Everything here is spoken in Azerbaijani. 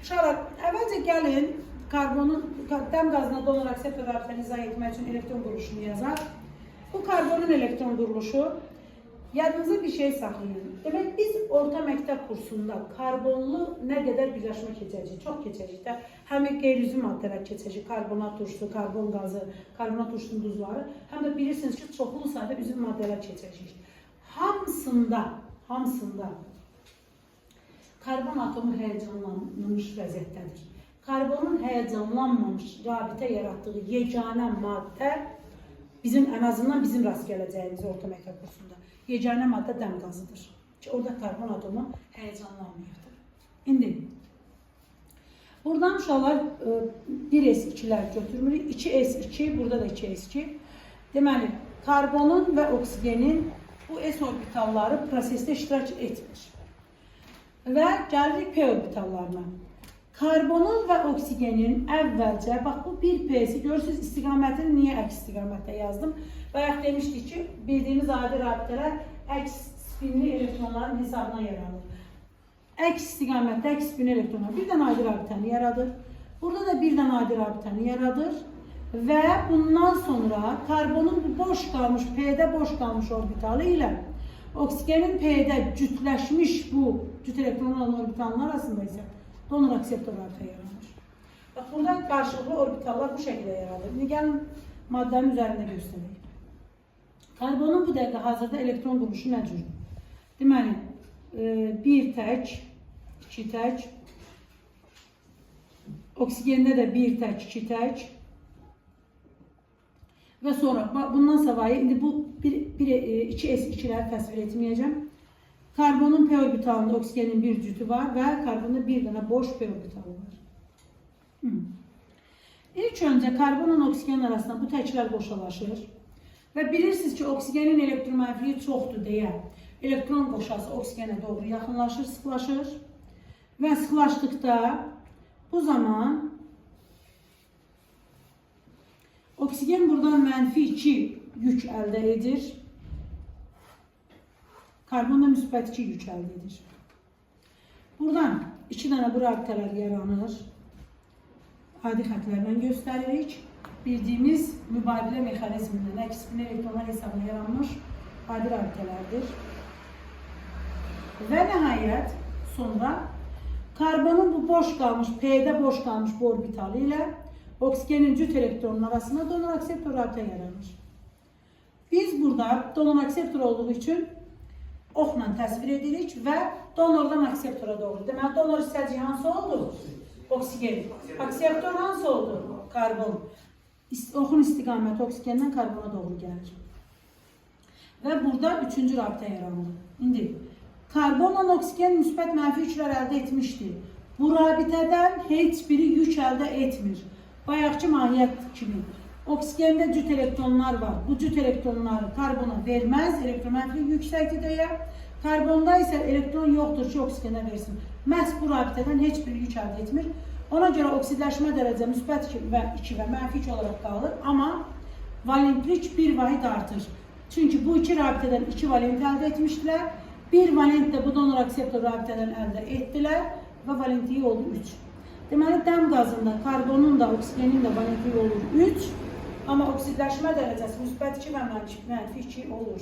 Uşaqlar, əvvəlcə gəlin karbonun dəm qazına donor akseptor rabitəni izah etmək üçün elektron quruluşunu yazaq. Bu karbonun elektron quruluşu, yadınızda bir şey saxlayın. Demək, biz orta məktəb kursunda karbonlu nə qədər birləşmə keçəcək, çox keçəcək də. Həm qeyri-üzvi maddələr keçəcək, karbonat turşusu, karbon qazı, karbonat turşusunun duzları. Həm də bilirsiniz ki, çoxlu sayda üzvi maddələr keçəcək. Hamısında karbon atomu həyəcanlanmış vəziyyətdədir. Karbonun həyəcanlanmamış rabitə yaratdığı yeganə maddə bizim, ən azından bizim rast gələcəyimiz orta məktəb kursunda yeganə maddə dəm qazıdır. Ki, orada karbon atomu həyəcanlanmayıbdır. İndi, buradan uşaqlar 1s2-lər götürmürük. 2s2, burada da 2s2. Deməli, karbonun və oksigenin bu s orbitalları prosesdə iştirak etmir. Və gəlirik P orbitallarına. Karbonun və oksigenin əvvəlcə, bax bu 1P-si görürsünüz, istiqamətini niyə əks istiqamətdə yazdım? Bayaq demişdik ki, bildiyimiz adi rabitələr əks spinli elektronların hesabına yaranır. Əks istiqamətdə əks spinli elektronlar bir dənə adi rabitəni yaradır. Burada da bir dənə adi rabitəni yaradır. Və bundan sonra karbonun boş qalmış, P-də boş qalmış orbitalı ilə oksigenin P-də cütləşmiş bu cüt elektronlu olan orbitallar arasında isə donor akseptor rabitə yaranır. Bax, burada qarşılıqlı orbitallar bu şəkildə yaradır. İndi gəlin maddənin üzərində göstərək. Karbonun bu dəqiqə hazırda elektron quruluşu nə cürdür? Deməli, 1 tək, 2 tək, oksigende də 1 tək, 2 tək və sonra bundan savayı, indi bu 2s2-ləri təsvir etməyəcəm. Karbonun P orbitalında oksigenin bir cütü var və karbonda bir dənə boş P orbitalı var. İlk öncə karbonla oksigenin arasında bu təklər boşalaşır və bilirsiniz ki, oksigenin elektromənfiliyi çoxdur deyə elektron qoşası oksigenə doğru yaxınlaşır, sıxlaşır və sıxlaşdıqda bu zaman oksigen buradan -2 yük əldə edir. Karbon da müsbət 2 yük əldə edir. Buradan 2 dənə bu rabitələr yaranır. Adi xətlərlə göstəririk. Bildiyimiz mübadilə mexanizmindən əks spin elektronlar hesabına yaranmış adi rabitələrdir. Və nəhayət sonra karbonun bu boş qalmış, P-də boş qalmış bu orbitalı ilə oksigenin cüt elektronun arasında donor akseptor rabitə yaranır. Biz burada donor akseptor olduğu üçün oxla təsvir edirik və donordan akseptora doğru. Deməli, donor hissəciyi hansı oldu? Oksigen. Akseptor hansı oldu? Karbon. Oxun istiqaməti oksigenden karbona doğru gəlir. Və burada üçüncü rabitə yaranır. İndi, karbonla oksigen müsbət mənfi yüklər əldə etmişdir. Bu rabitədən heç biri yük əldə etmir. Bayaqçı mahiyyət kimi. Oksigende cüt elektronlar var. Bu cüt elektronları karbona verməz, elektromənfiliyi yüksəkdir deyə. Karbonda isə elektron yoxdur ki, oksigene versin. Məhz bu rabitədən heç bir yük əldə etmir. Ona görə oksidləşmə dərəcə müsbət 2 və mənfi 2 olaraq qalır. Amma valentlik 1 vahid artır. Çünki bu iki rabitədən 2 valent əldə etmişdilər. Bir valent də bu donor akseptor rabitədən əldə etdilər və valentliyi oldu 3. Deməli, dəm qazında karbonun da, oksigenin də valentliyi olur 3. Amma oksidləşmə dərəcəsi müsbət 2 və mənfi 2 olur.